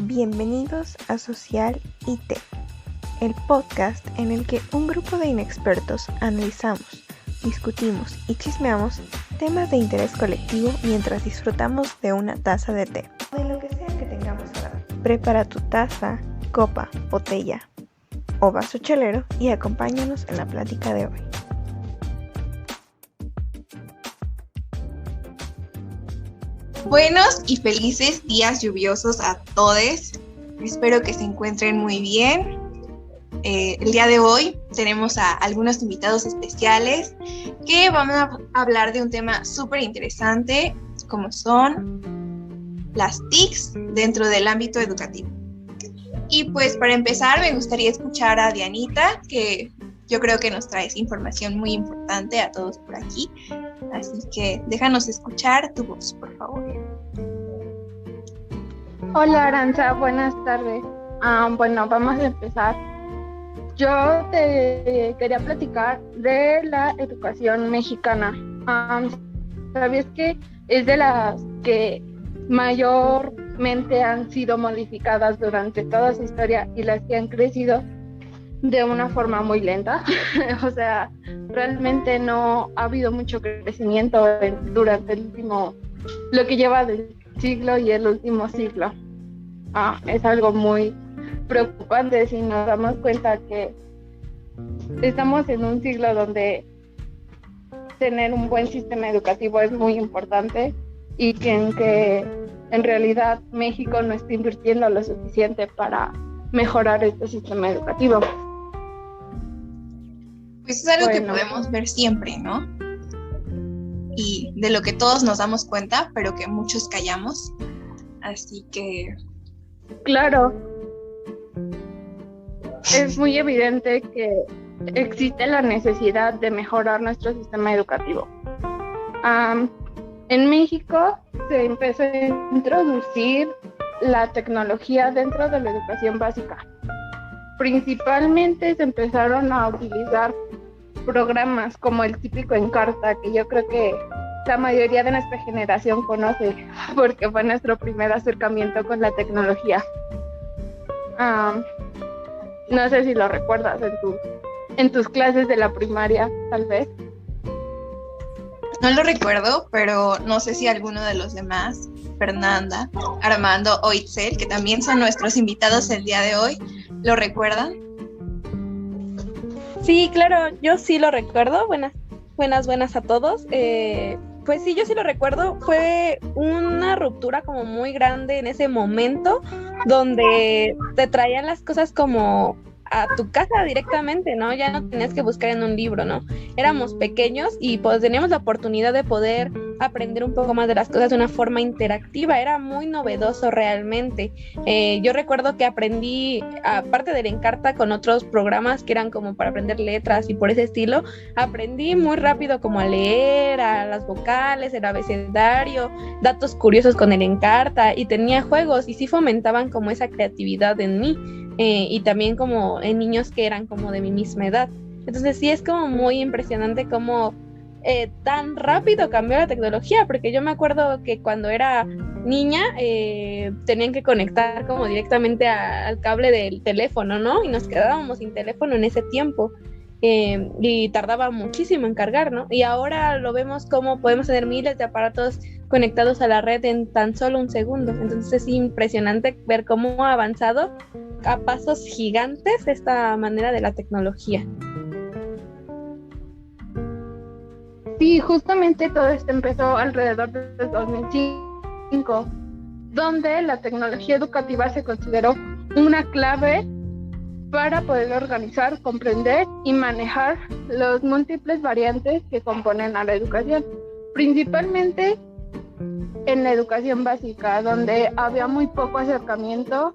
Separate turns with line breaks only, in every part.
Bienvenidos a Social IT, el podcast en el que un grupo de inexpertos analizamos, discutimos y chismeamos temas de interés colectivo mientras disfrutamos de una taza de té, o de lo que sea que tengamos a la vez. Prepara tu taza, copa, botella o vaso chelero y acompáñanos en la plática de hoy.
Buenos y felices días lluviosos a todos. Espero que se encuentren muy bien. El día de hoy tenemos a algunos invitados especiales que van a hablar de un tema súper interesante, como son las TICs dentro del ámbito educativo. Y pues para empezar me gustaría escuchar a Dianita, que yo creo que nos traes información muy importante a todos por aquí. Así que déjanos escuchar tu voz, por favor.
Hola Aranza, buenas tardes. Bueno, vamos a empezar. Yo te quería platicar de la educación mexicana. ¿Sabías que es de las que mayormente han sido modificadas durante toda su historia y las que han crecido de una forma muy lenta? O sea, realmente no ha habido mucho crecimiento durante el último, lo que lleva del siglo y el último siglo. Es algo muy preocupante si nos damos cuenta que estamos en un siglo donde tener un buen sistema educativo es muy importante y que en realidad México no está invirtiendo lo suficiente para mejorar este sistema educativo.
Pues es algo que podemos ver siempre, ¿no? Y de lo que todos nos damos cuenta, pero que muchos callamos. Así que...
Claro. Es muy evidente que existe la necesidad de mejorar nuestro sistema educativo. En México se empezó a introducir la tecnología dentro de la educación básica. Principalmente se empezaron a utilizar programas como el típico Encarta, que yo creo que la mayoría de nuestra generación conoce, porque fue nuestro primer acercamiento con la tecnología. No sé si lo recuerdas en tus clases de la primaria, tal vez.
No lo recuerdo, pero no sé si alguno de los demás, Fernanda, Armando o Itzel, que también son nuestros invitados el día de hoy, ¿lo recuerdan?
Sí, claro, yo sí lo recuerdo. Buenas a todos. Pues sí, yo sí lo recuerdo. Fue una ruptura como muy grande en ese momento, donde te traían las cosas como a tu casa directamente, ¿no? Ya no tenías que buscar en un libro, ¿no? Éramos pequeños y pues teníamos la oportunidad de poder aprender un poco más de las cosas de una forma interactiva. Era muy novedoso realmente. Yo recuerdo que aprendí, aparte del Encarta, con otros programas que eran como para aprender letras y por ese estilo, aprendí muy rápido como a leer, a las vocales, el abecedario, datos curiosos con el Encarta, y tenía juegos y sí fomentaban como esa creatividad en mí. Y también como en niños que eran como de mi misma edad. Entonces sí es como muy impresionante cómo tan rápido cambió la tecnología, porque yo me acuerdo que cuando era niña tenían que conectar como directamente al cable del teléfono, ¿no? Y nos quedábamos sin teléfono en ese tiempo. Y tardaba muchísimo en cargar, ¿no? Y ahora lo vemos como podemos tener miles de aparatos conectados a la red en tan solo un segundo. Entonces es impresionante ver cómo ha avanzado a pasos gigantes esta manera de la tecnología.
Sí, justamente todo esto empezó alrededor del 2005, donde la tecnología educativa se consideró una clave para poder organizar, comprender y manejar los múltiples variantes que componen a la educación, principalmente en la educación básica, donde había muy poco acercamiento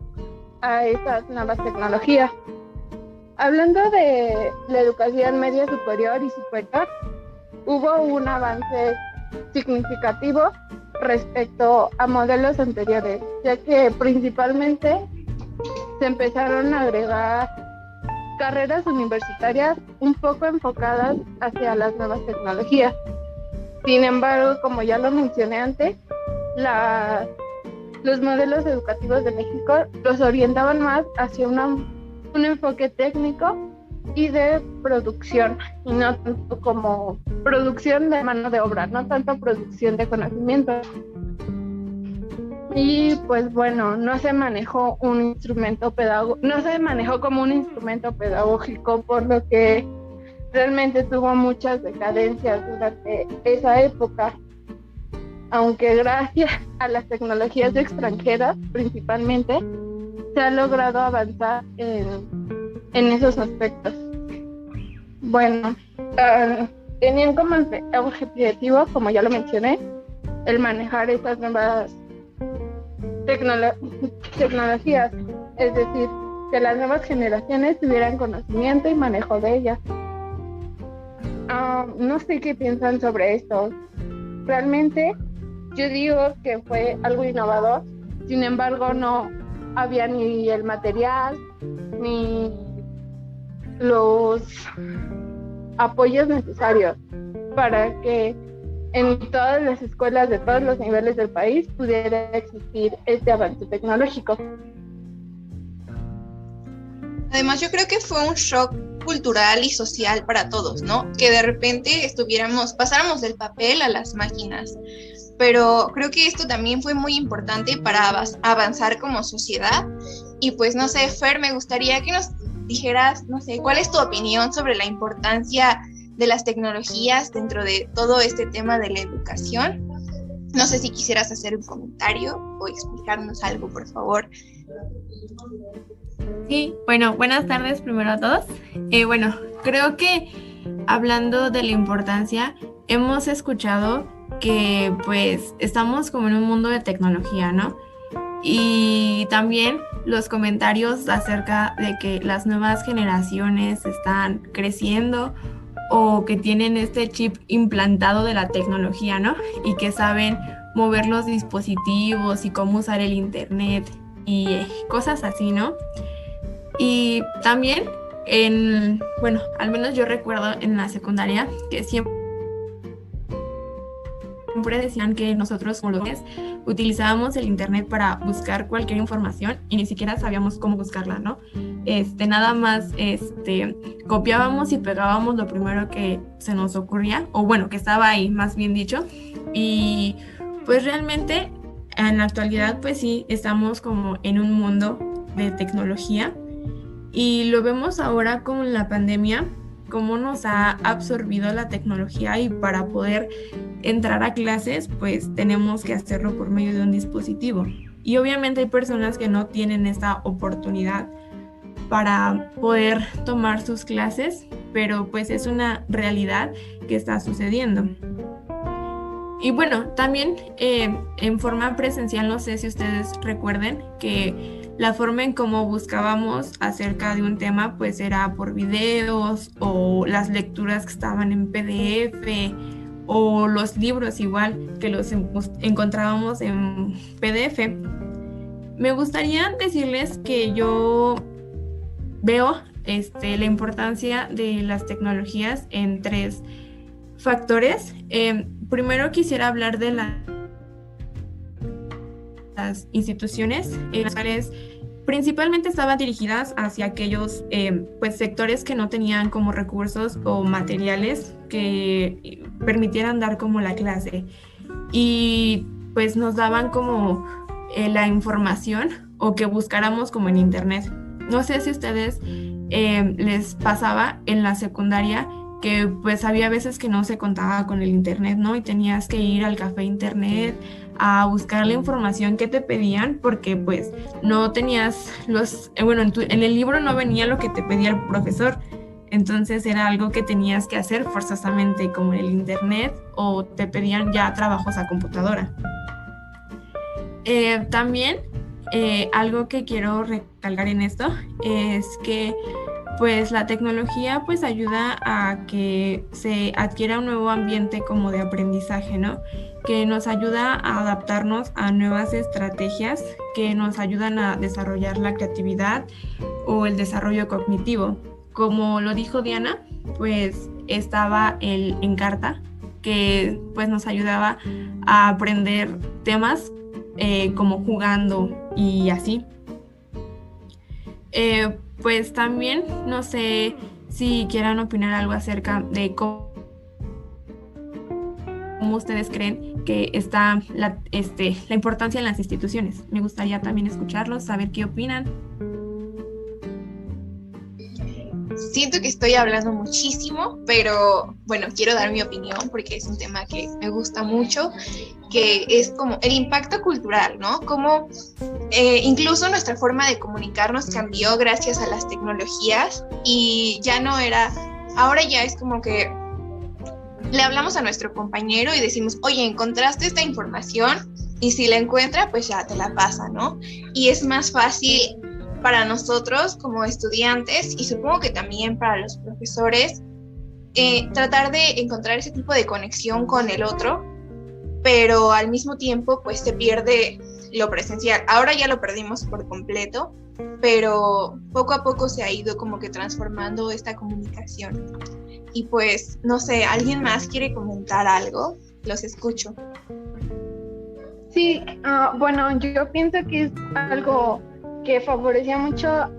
a estas nuevas tecnologías. Hablando de la educación media superior y superior, hubo un avance significativo respecto a modelos anteriores, ya que principalmente se empezaron a agregar carreras universitarias un poco enfocadas hacia las nuevas tecnologías. Sin embargo, como ya lo mencioné antes, las los modelos educativos de México los orientaban más hacia un enfoque técnico y de producción, y no tanto como producción de mano de obra, no tanto producción de conocimiento. Y pues bueno, no se manejó como un instrumento pedagógico, por lo que realmente tuvo muchas decadencias durante esa época, aunque gracias a las tecnologías extranjeras principalmente se ha logrado avanzar en esos aspectos. Bueno, tenían como objetivo, como ya lo mencioné, el manejar estas nuevas tecnologías, es decir, que las nuevas generaciones tuvieran conocimiento y manejo de ellas. No sé qué piensan sobre esto. Realmente yo digo que fue algo innovador, sin embargo no había ni el material ni los apoyos necesarios para que en todas las escuelas de todos los niveles del país pudiera existir este avance tecnológico.
Además, yo creo que fue un shock cultural y social para todos, ¿no? Que de repente pasáramos del papel a las máquinas. Pero creo que esto también fue muy importante para avanzar como sociedad. Y pues, no sé, Fer, me gustaría que nos dijeras, no sé, ¿cuál es tu opinión sobre la importancia de las tecnologías dentro de todo este tema de la educación? No sé si quisieras hacer un comentario o explicarnos algo, por favor.
Sí, bueno, buenas tardes primero a todos. Bueno, creo que hablando de la importancia, hemos escuchado que pues estamos como en un mundo de tecnología, ¿no? Y también los comentarios acerca de que las nuevas generaciones están creciendo o que tienen este chip implantado de la tecnología, ¿no? Y que saben mover los dispositivos y cómo usar el internet y cosas así, ¿no? Y también bueno, al menos yo recuerdo en la secundaria que siempre decían que nosotros como los jóvenes utilizábamos el internet para buscar cualquier información y ni siquiera sabíamos cómo buscarla, ¿no? Nada más copiábamos y pegábamos lo primero que se nos ocurría, o bueno, que estaba ahí, más bien dicho. Y pues realmente en la actualidad pues sí estamos como en un mundo de tecnología y lo vemos ahora con la pandemia, cómo nos ha absorbido la tecnología, y para poder entrar a clases pues tenemos que hacerlo por medio de un dispositivo. Y obviamente hay personas que no tienen esta oportunidad para poder tomar sus clases, pero pues es una realidad que está sucediendo. Y bueno, también en forma presencial, no sé si ustedes recuerden que la forma en cómo buscábamos acerca de un tema pues era por videos, o las lecturas que estaban en PDF, o los libros igual que los encontrábamos en PDF. Me gustaría decirles que yo veo la importancia de las tecnologías en 3 factores. Primero quisiera hablar de las instituciones, las cuales principalmente estaban dirigidas hacia aquellos pues sectores que no tenían como recursos o materiales que permitieran dar como la clase, y pues nos daban como la información, o que buscáramos como en internet. No sé si a ustedes les pasaba en la secundaria que pues había veces que no se contaba con el internet, ¿no? Y tenías que ir al café internet a buscar la información que te pedían, porque pues no tenías en el libro no venía lo que te pedía el profesor, entonces era algo que tenías que hacer forzosamente como en el internet, o te pedían ya trabajos a computadora. También algo que quiero recalcar en esto es que pues la tecnología pues ayuda a que se adquiera un nuevo ambiente como de aprendizaje, ¿no? Que nos ayuda a adaptarnos a nuevas estrategias que nos ayudan a desarrollar la creatividad o el desarrollo cognitivo. Como lo dijo Diana, pues estaba el Encarta, que pues nos ayudaba a aprender temas como jugando y así. Pues también no sé si quieran opinar algo acerca de cómo ustedes creen que está la importancia en las instituciones. Me gustaría también escucharlos, saber qué opinan.
Siento que estoy hablando muchísimo, pero bueno, quiero dar mi opinión porque es un tema que me gusta mucho, que es como el impacto cultural, ¿no? Como incluso nuestra forma de comunicarnos cambió gracias a las tecnologías y ya no era, ahora ya es como que le hablamos a nuestro compañero y decimos, oye, ¿encontraste esta información? Y si la encuentra, pues ya te la pasa, ¿no? Y es más fácil para nosotros como estudiantes y supongo que también para los profesores tratar de encontrar ese tipo de conexión con el otro, pero al mismo tiempo pues se pierde lo presencial. Ahora ya lo perdimos por completo, pero poco a poco se ha ido como que transformando esta comunicación. Y pues, no sé, ¿alguien más quiere comentar algo? Los escucho.
Sí, bueno, yo pienso que es algo que favorecía mucho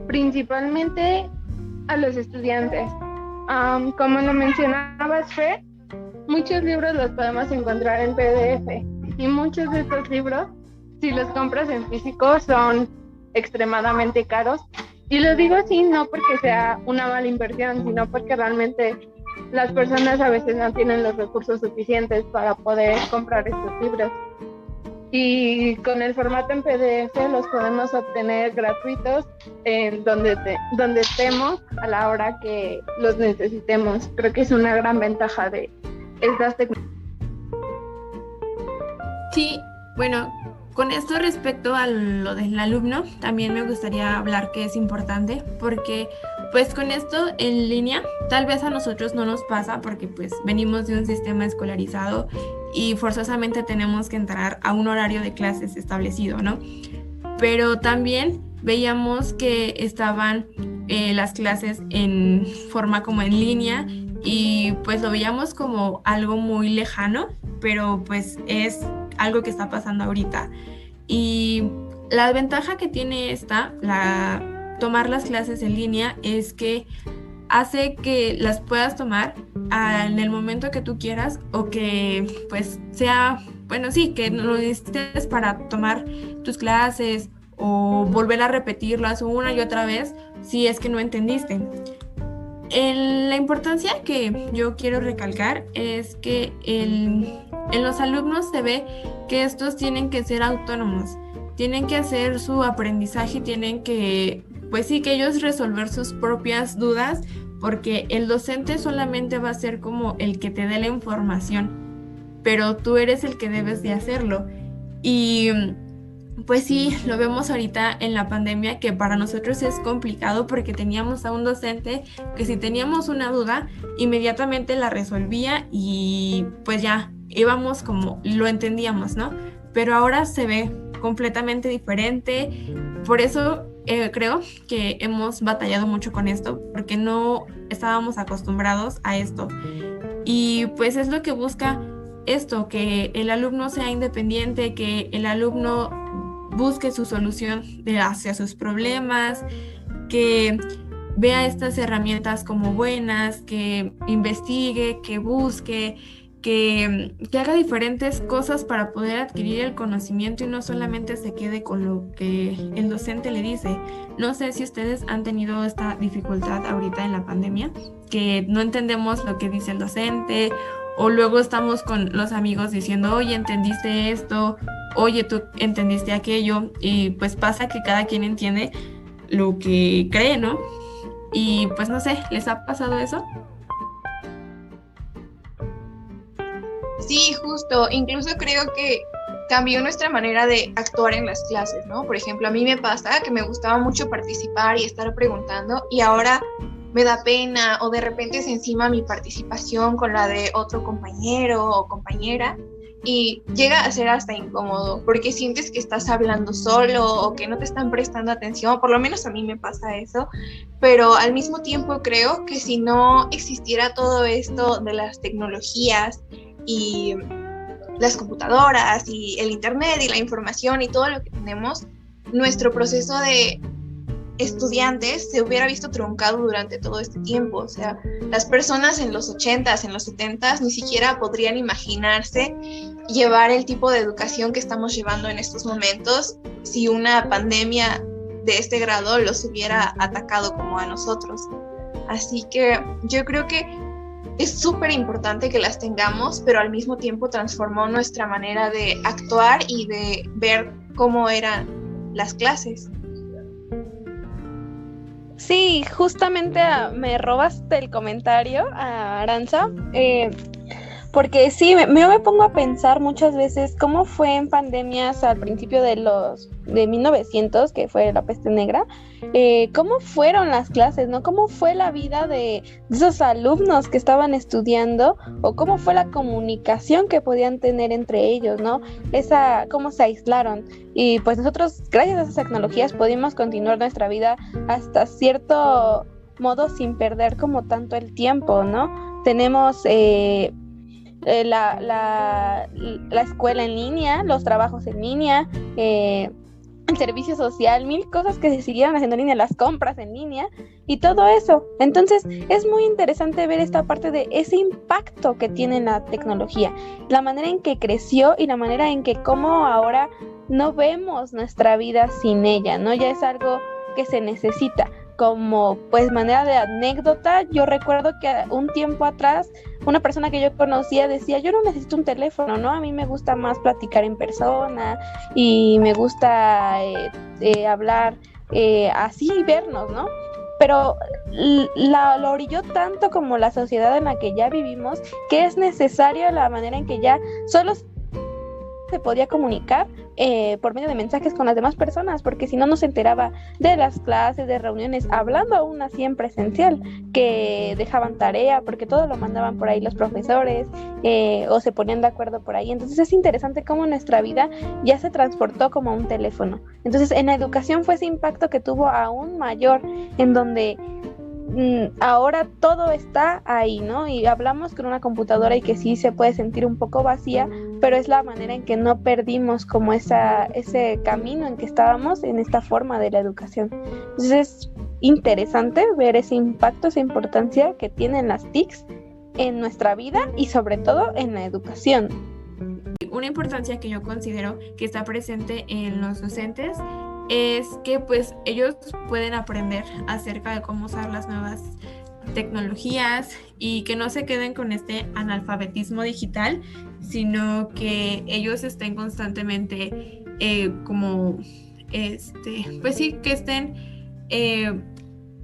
principalmente a los estudiantes. Como lo mencionabas, Fer, muchos libros los podemos encontrar en PDF y muchos de estos libros, si los compras en físico, son extremadamente caros. Y lo digo así no porque sea una mala inversión, sino porque realmente las personas a veces no tienen los recursos suficientes para poder comprar estos libros. Y con el formato en PDF los podemos obtener gratuitos donde estemos a la hora que los necesitemos. Creo que es una gran ventaja de estas tecnologías.
Sí, bueno, con esto respecto a lo del alumno, también me gustaría hablar que es importante porque pues con esto en línea tal vez a nosotros no nos pasa porque pues venimos de un sistema escolarizado y forzosamente tenemos que entrar a un horario de clases establecido, ¿no? Pero también veíamos que estaban las clases en forma como en línea y pues lo veíamos como algo muy lejano, pero pues es algo que está pasando ahorita. Y la ventaja que tiene tomar las clases en línea es que hace que las puedas tomar en el momento que tú quieras o que pues sea, bueno, sí, que lo necesites para tomar tus clases o volver a repetirlas una y otra vez si es que no entendiste. La importancia que yo quiero recalcar es que en los alumnos se ve que estos tienen que ser autónomos, tienen que hacer su aprendizaje, tienen que, pues sí, que ellos resolver sus propias dudas, porque el docente solamente va a ser como el que te dé la información, pero tú eres el que debes de hacerlo. Y pues sí, lo vemos ahorita en la pandemia que para nosotros es complicado porque teníamos a un docente que si teníamos una duda, inmediatamente la resolvía y pues ya íbamos como lo entendíamos, ¿no? Pero ahora se ve completamente diferente, por eso creo que hemos batallado mucho con esto porque no estábamos acostumbrados a esto y pues es lo que busca esto, que el alumno sea independiente, que el alumno busque su solución hacia sus problemas, que vea estas herramientas como buenas, que investigue, que busque, que haga diferentes cosas para poder adquirir el conocimiento y no solamente se quede con lo que el docente le dice. No sé si ustedes han tenido esta dificultad ahorita en la pandemia, que no entendemos lo que dice el docente o luego estamos con los amigos diciendo, oye, ¿entendiste esto? Oye, tú entendiste aquello, y pues pasa que cada quien entiende lo que cree, ¿no? Y pues no sé, ¿les ha pasado eso?
Sí, justo, incluso creo que cambió nuestra manera de actuar en las clases, ¿no? Por ejemplo, a mí me pasa que me gustaba mucho participar y estar preguntando y ahora me da pena o de repente se encima mi participación con la de otro compañero o compañera y llega a ser hasta incómodo porque sientes que estás hablando solo o que no te están prestando atención, por lo menos a mí me pasa eso, pero al mismo tiempo creo que si no existiera todo esto de las tecnologías y las computadoras y el internet y la información y todo lo que tenemos, nuestro proceso de estudiantes se hubiera visto truncado durante todo este tiempo. O sea, las personas en los 80s, en los 70s, ni siquiera podrían imaginarse llevar el tipo de educación que estamos llevando en estos momentos si una pandemia de este grado los hubiera atacado como a nosotros. Así que yo creo que es súper importante que las tengamos, pero al mismo tiempo transformó nuestra manera de actuar y de ver cómo eran las clases.
Sí, justamente me robaste el comentario, Aranza, porque sí, yo me pongo a pensar muchas veces cómo fue en pandemias al principio de 1900, que fue la peste negra, cómo fueron las clases, ¿no? Cómo fue la vida de esos alumnos que estaban estudiando, o cómo fue la comunicación que podían tener entre ellos, ¿no? Cómo se aislaron. Y pues nosotros, gracias a esas tecnologías, pudimos continuar nuestra vida hasta cierto modo sin perder como tanto el tiempo, ¿no? Tenemos la escuela en línea, los trabajos en línea, el servicio social, 1000 cosas que se siguieron haciendo en línea, las compras en línea y todo eso. Entonces es muy interesante ver esta parte de ese impacto que tiene la tecnología, la manera en que creció y la manera en que como ahora no vemos nuestra vida sin ella, ¿no? Ya es algo que se necesita. Como pues manera de anécdota, yo recuerdo que un tiempo atrás una persona que yo conocía decía, yo no necesito un teléfono, ¿no? A mí me gusta más platicar en persona y me gusta hablar así y vernos, ¿no? Pero lo orilló tanto como la sociedad en la que ya vivimos, que es necesaria la manera en que ya solo se podía comunicar por medio de mensajes con las demás personas, porque si no, no se enteraba de las clases, de reuniones, hablando aún así en presencial, que dejaban tarea, porque todo lo mandaban por ahí los profesores, o se ponían de acuerdo por ahí. Entonces es interesante cómo nuestra vida ya se transportó como un teléfono. Entonces en la educación fue ese impacto que tuvo aún mayor, en donde ahora todo está ahí, ¿no? Y hablamos con una computadora y que sí se puede sentir un poco vacía, pero es la manera en que no perdimos como ese camino en que estábamos en esta forma de la educación. Entonces es interesante ver ese impacto, esa importancia que tienen las TICs en nuestra vida y sobre todo en la educación.
Una importancia que yo considero que está presente en los docentes es que pues ellos pueden aprender acerca de cómo usar las nuevas tecnologías y que no se queden con este analfabetismo digital, sino que ellos estén constantemente pues sí, que estén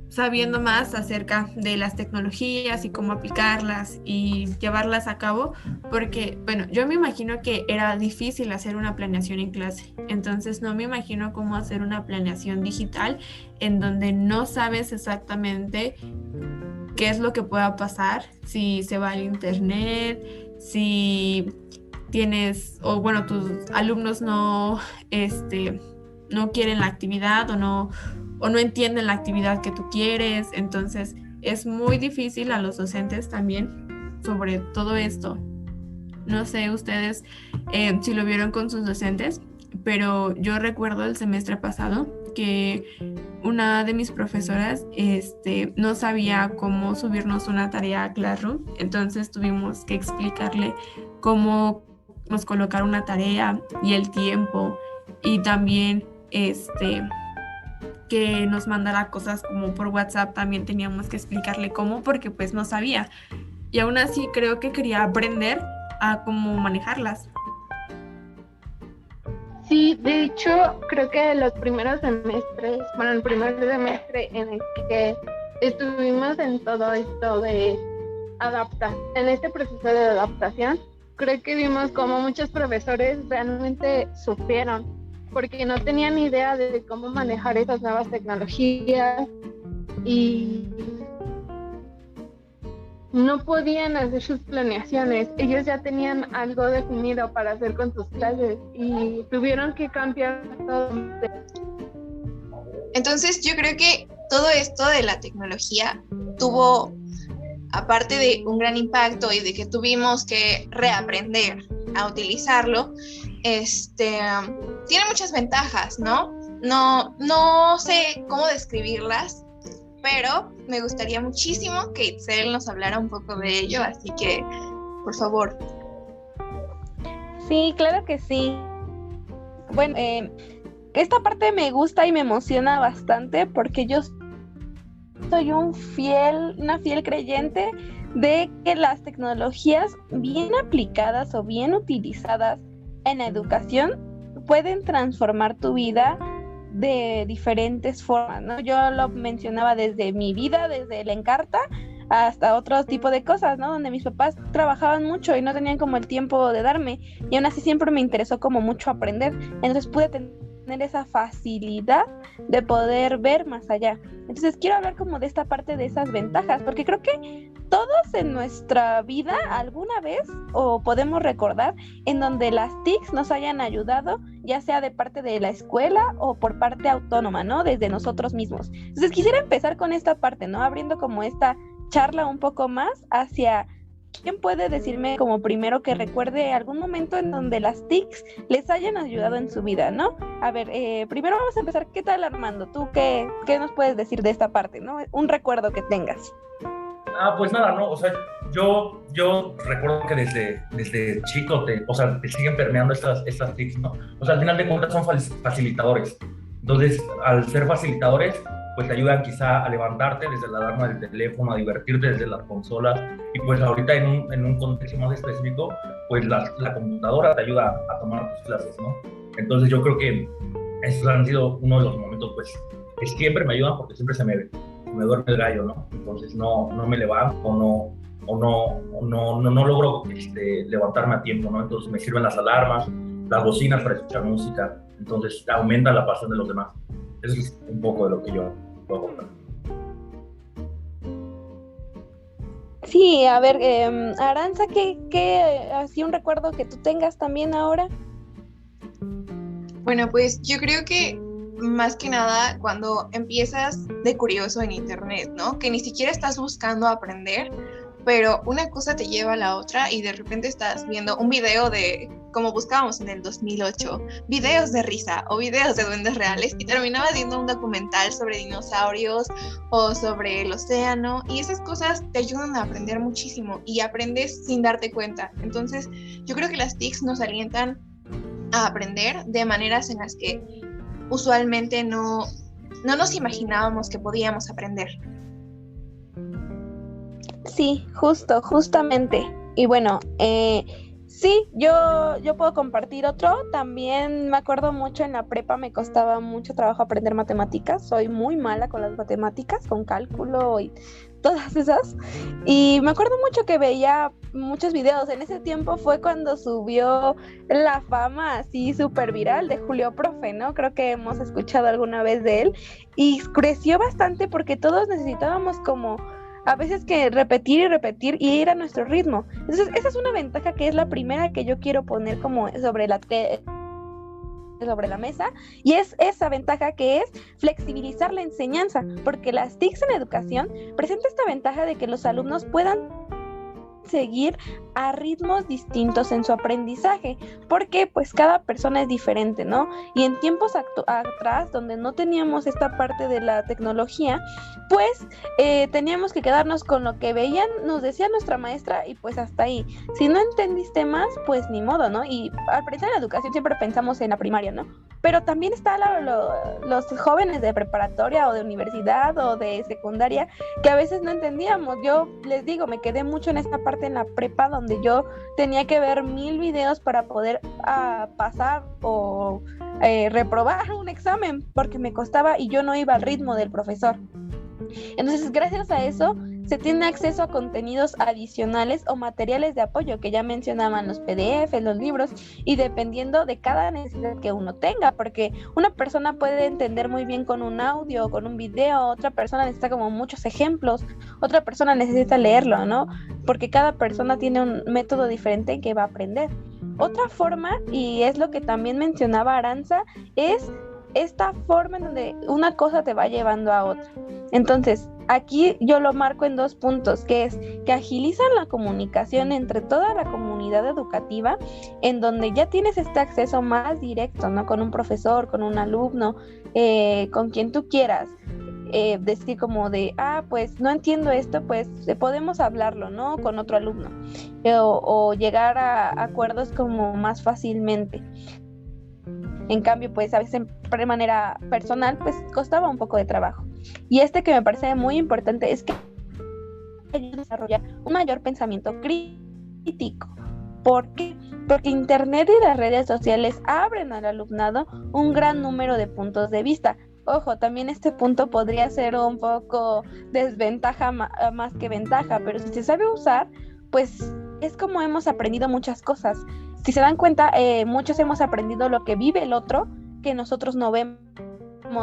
sabiendo más acerca de las tecnologías y cómo aplicarlas y llevarlas a cabo, porque, bueno, yo me imagino que era difícil hacer una planeación en clase, entonces no me imagino cómo hacer una planeación digital en donde no sabes exactamente qué es lo que pueda pasar, si se va al internet, si tienes, o bueno, tus alumnos no quieren la actividad o no entienden la actividad que tú quieres. Entonces es muy difícil a los docentes también sobre todo esto. No sé ustedes si lo vieron con sus docentes, pero yo recuerdo el semestre pasado que una de mis profesoras no sabía cómo subirnos una tarea a Classroom, entonces tuvimos que explicarle cómo nos colocar una tarea y el tiempo, y también que nos mandara cosas como por WhatsApp, también teníamos que explicarle cómo, porque pues no sabía, y aún así creo que quería aprender a cómo manejarlas.
Sí, de hecho, creo que los primeros semestres, bueno, el primer semestre en el que estuvimos en todo esto de en este proceso de adaptación, creo que vimos como muchos profesores realmente sufrieron, porque no tenían idea de cómo manejar esas nuevas tecnologías y no podían hacer sus planeaciones. Ellos ya tenían algo definido para hacer con sus clases y tuvieron que cambiar todo.
Entonces yo creo que todo esto de la tecnología tuvo aparte de un gran impacto y de que tuvimos que reaprender a utilizarlo, tiene muchas ventajas, ¿no? No sé cómo describirlas, pero me gustaría muchísimo que Itzel nos hablara un poco de ello, así que, por favor.
Sí, claro que sí. Bueno, esta parte me gusta y me emociona bastante porque yo soy una fiel creyente de que las tecnologías bien aplicadas o bien utilizadas en la educación pueden transformar tu vida de diferentes formas, ¿no? Yo lo mencionaba desde mi vida, desde el Encarta, hasta otro tipo de cosas, ¿no? Donde mis papás trabajaban mucho y no tenían como el tiempo de darme, y aún así siempre me interesó como mucho aprender, entonces pude tener esa facilidad de poder ver más allá. Entonces quiero hablar como de esta parte de esas ventajas, porque creo que todos en nuestra vida alguna vez o podemos recordar en donde las TICs nos hayan ayudado, ya sea de parte de la escuela o por parte autónoma, ¿no? Desde nosotros mismos. Entonces quisiera empezar con esta parte, ¿no? Abriendo como esta charla un poco más hacia ¿quién puede decirme como primero que recuerde algún momento en donde las TICs les hayan ayudado en su vida, ¿no? A ver, primero vamos a empezar. ¿Qué tal, Armando? ¿Tú qué nos puedes decir de esta parte, ¿no? Un recuerdo que tengas.
Pues nada, ¿no? O sea, yo recuerdo que desde chico te siguen permeando estas TICs, ¿no? O sea, al final de cuentas son facilitadores. Entonces, al ser facilitadores, pues te ayudan quizá a levantarte desde la alarma del teléfono, a divertirte desde las consolas, y pues ahorita en un contexto más específico, pues la computadora te ayuda a tomar tus clases, ¿no? Entonces yo creo que estos han sido uno de los momentos, pues, que siempre me ayudan porque siempre se me duerme el gallo, ¿no? Entonces no me levanto o no logro levantarme a tiempo, ¿no? Entonces me sirven las alarmas, las bocinas para escuchar música, entonces aumenta la pasión de los demás. Eso es un poco de lo que yo puedo contar.
Sí, a ver, Aranza, ¿qué así un recuerdo que tú tengas también ahora?
Bueno, pues yo creo que más que nada cuando empiezas de curioso en internet, ¿no? Que ni siquiera estás buscando aprender, pero una cosa te lleva a la otra y de repente estás viendo un video de, como buscábamos en el 2008, videos de risa o videos de duendes reales, y terminabas viendo un documental sobre dinosaurios o sobre el océano, y esas cosas te ayudan a aprender muchísimo y aprendes sin darte cuenta. Entonces yo creo que las TICs nos alientan a aprender de maneras en las que usualmente no nos imaginábamos que podíamos aprender.
Sí, justamente. Y bueno, sí, yo puedo compartir otro. También me acuerdo mucho en la prepa me costaba mucho trabajo aprender matemáticas. Soy muy mala con las matemáticas, con cálculo y todas esas. Y me acuerdo mucho que veía muchos videos. En ese tiempo fue cuando subió la fama así súper viral de Julio Profe, ¿no? Creo que hemos escuchado alguna vez de él. Y creció bastante porque todos necesitábamos como a veces que repetir y ir a nuestro ritmo. Entonces esa es una ventaja que es la primera que yo quiero poner como sobre la mesa, y es esa ventaja que es flexibilizar la enseñanza, porque las TICs en educación presenta esta ventaja de que los alumnos puedan seguir a ritmos distintos en su aprendizaje, porque pues cada persona es diferente, ¿no? Y en tiempos atrás, donde no teníamos esta parte de la tecnología, pues teníamos que quedarnos con lo que nos decía nuestra maestra, y pues hasta ahí. Si no entendiste más, pues ni modo, ¿no? Y al aprender la educación siempre pensamos en la primaria, ¿no? Pero también está los jóvenes de preparatoria o de universidad o de secundaria que a veces no entendíamos. Yo les digo, me quedé mucho en esta parte en la prepa, donde yo tenía que ver 1000 videos para poder pasar o reprobar un examen, porque me costaba y yo no iba al ritmo del profesor. Entonces, gracias a eso, se tiene acceso a contenidos adicionales o materiales de apoyo que ya mencionaban, los PDF, los libros, y dependiendo de cada necesidad que uno tenga, porque una persona puede entender muy bien con un audio o con un video, otra persona necesita como muchos ejemplos, otra persona necesita leerlo, ¿no? Porque cada persona tiene un método diferente en que va a aprender. Otra forma, y es lo que también mencionaba Aranza, es esta forma en donde una cosa te va llevando a otra. Entonces, aquí yo lo marco en 2 puntos, que es que agilizan la comunicación entre toda la comunidad educativa, en donde ya tienes este acceso más directo, ¿no? Con un profesor, con un alumno, con quien tú quieras. Decir como de, pues no entiendo esto, pues podemos hablarlo, ¿no? Con otro alumno, o llegar a acuerdos como más fácilmente. En cambio, pues a veces de manera personal, pues costaba un poco de trabajo. Y que me parece muy importante es que ayuda a desarrollar un mayor pensamiento crítico. ¿Por qué? Porque Internet y las redes sociales abren al alumnado un gran número de puntos de vista. Ojo, también este punto podría ser un poco desventaja más que ventaja, pero si se sabe usar, pues es como hemos aprendido muchas cosas. Si se dan cuenta, muchos hemos aprendido lo que vive el otro, que nosotros no vemos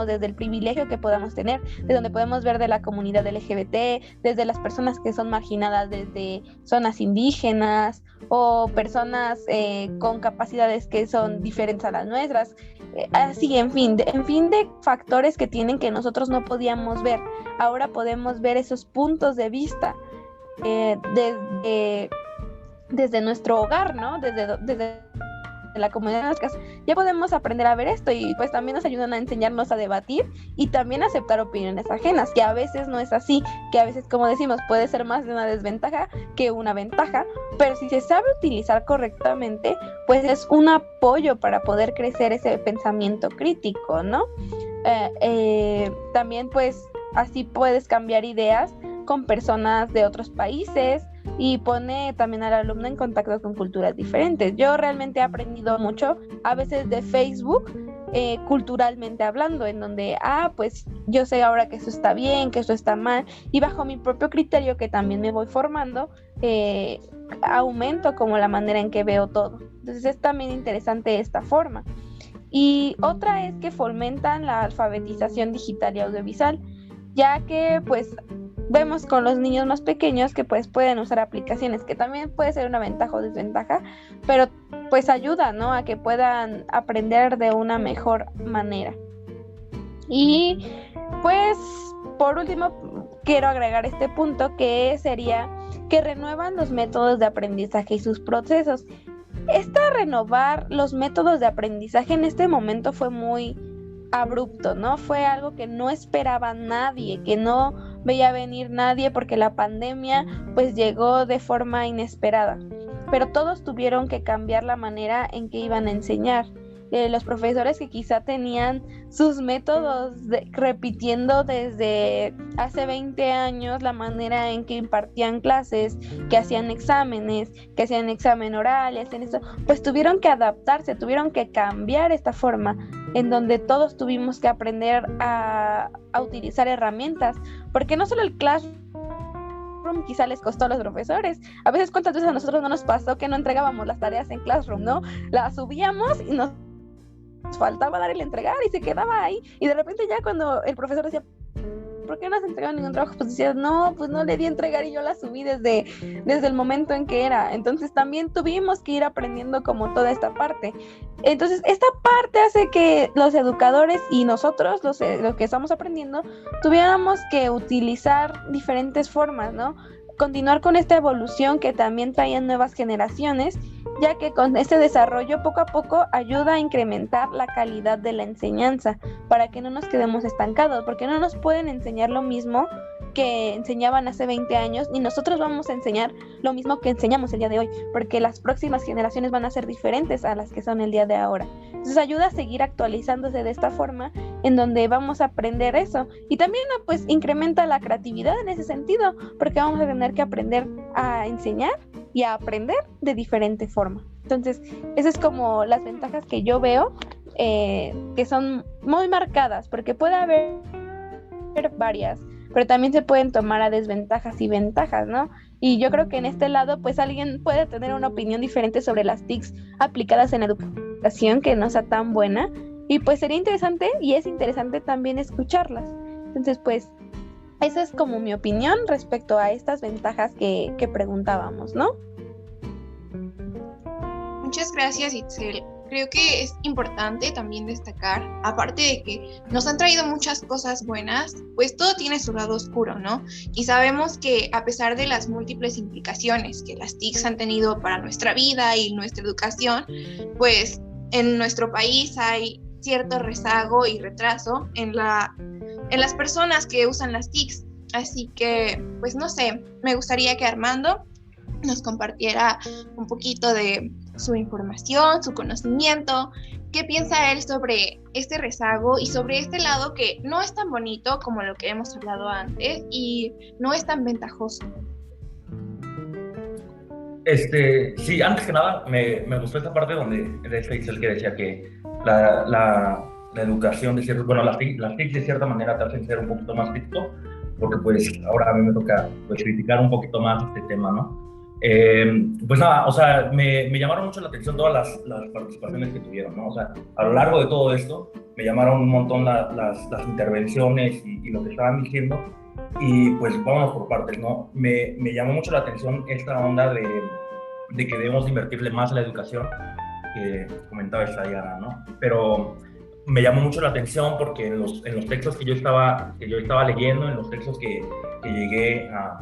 desde el privilegio que podamos tener, de donde podemos ver de la comunidad LGBT, desde las personas que son marginadas desde zonas indígenas o personas con capacidades que son diferentes a las nuestras. Así, en fin de factores que tienen que nosotros no podíamos ver. Ahora podemos ver esos puntos de vista desde nuestro hogar, ¿no? Desde la comunidad de las casas. Ya podemos aprender a ver esto y pues también nos ayudan a enseñarnos a debatir y también a aceptar opiniones ajenas, que a veces no es así, que a veces, como decimos, puede ser más de una desventaja que una ventaja, pero si se sabe utilizar correctamente, pues es un apoyo para poder crecer ese pensamiento crítico, ¿no? También pues así puedes cambiar ideas con personas de otros países y pone también al alumno en contacto con culturas diferentes. Yo realmente he aprendido mucho, a veces de Facebook, culturalmente hablando, en donde, pues yo sé ahora que eso está bien, que eso está mal, y bajo mi propio criterio, que también me voy formando, aumento como la manera en que veo todo. Entonces es también interesante esta forma. Y otra es que fomentan la alfabetización digital y audiovisual, ya que pues vemos con los niños más pequeños que pues pueden usar aplicaciones, que también puede ser una ventaja o desventaja, pero pues ayuda, ¿no? A que puedan aprender de una mejor manera. Y pues por último quiero agregar este punto, que sería que renuevan los métodos de aprendizaje y sus procesos. Renovar los métodos de aprendizaje en este momento fue muy abrupto, ¿no? Fue algo que no esperaba nadie, que no veía venir nadie, porque la pandemia pues llegó de forma inesperada, pero todos tuvieron que cambiar la manera en que iban a enseñar. Los profesores que quizá tenían sus métodos repitiendo desde hace 20 años la manera en que impartían clases, que hacían exámenes, que hacían examen oral y hacían eso, pues tuvieron que adaptarse, tuvieron que cambiar esta forma, en donde todos tuvimos que aprender a utilizar herramientas, porque no solo el Classroom quizá les costó a los profesores. A veces, ¿cuántas veces a nosotros no nos pasó que no entregábamos las tareas en Classroom, ¿no? Las subíamos y nos faltaba dar el entregar y se quedaba ahí, y de repente ya cuando el profesor decía, ¿por qué no has entregado ningún trabajo? Pues decías, no, pues no le di a entregar y yo la subí desde el momento en que era. Entonces también tuvimos que ir aprendiendo como toda esta parte. Entonces esta parte hace que los educadores y nosotros, los que estamos aprendiendo, tuviéramos que utilizar diferentes formas, ¿no? Continuar con esta evolución que también traían nuevas generaciones, ya que con este desarrollo poco a poco ayuda a incrementar la calidad de la enseñanza, para que no nos quedemos estancados, porque no nos pueden enseñar lo mismo que enseñaban hace 20 años, ni nosotros vamos a enseñar lo mismo que enseñamos el día de hoy, porque las próximas generaciones van a ser diferentes a las que son el día de ahora. Entonces ayuda a seguir actualizándose de esta forma, en donde vamos a aprender eso, y también pues incrementa la creatividad en ese sentido, porque vamos a tener que aprender a enseñar y a aprender de diferente forma. Entonces esas es como las ventajas que yo veo, que son muy marcadas, porque puede haber varias, pero también se pueden tomar a desventajas y ventajas, ¿no? Y yo creo que en este lado pues alguien puede tener una opinión diferente sobre las TICs aplicadas en la educación, que no sea tan buena, y pues sería interesante, y es interesante también escucharlas. Entonces pues esa es como mi opinión respecto a estas ventajas que preguntábamos, ¿no?
Muchas gracias, Itzel. creo que es importante también destacar, aparte de que nos han traído muchas cosas buenas, pues todo tiene su lado oscuro, ¿no? Y sabemos que a pesar de las múltiples implicaciones que las TICs han tenido para nuestra vida y nuestra educación, pues en nuestro país hay cierto rezago y retraso en las personas que usan las TICs. Así que, pues no sé, me gustaría que Armando nos compartiera un poquito de su información, su conocimiento, qué piensa él sobre este rezago y sobre este lado que no es tan bonito como lo que hemos hablado antes y no es tan ventajoso.
Sí, antes que nada, me gustó esta parte donde dice el que decía que la educación de ciertos, bueno, las TIC de cierta manera te hacen ser un poquito más crítico, porque pues ahora a mí me toca pues, criticar un poquito más este tema, ¿no? Pues nada, o sea, me llamaron mucho la atención todas las participaciones que tuvieron, ¿no? O sea, a lo largo de todo esto me llamaron un montón las intervenciones y lo que estaban diciendo, y pues vamos por partes, ¿no? Me llamó mucho la atención esta onda de que debemos invertirle más a la educación, que comentaba esta Diana, ¿no? Pero me llamó mucho la atención porque en los textos que yo estaba leyendo, en los textos que llegué a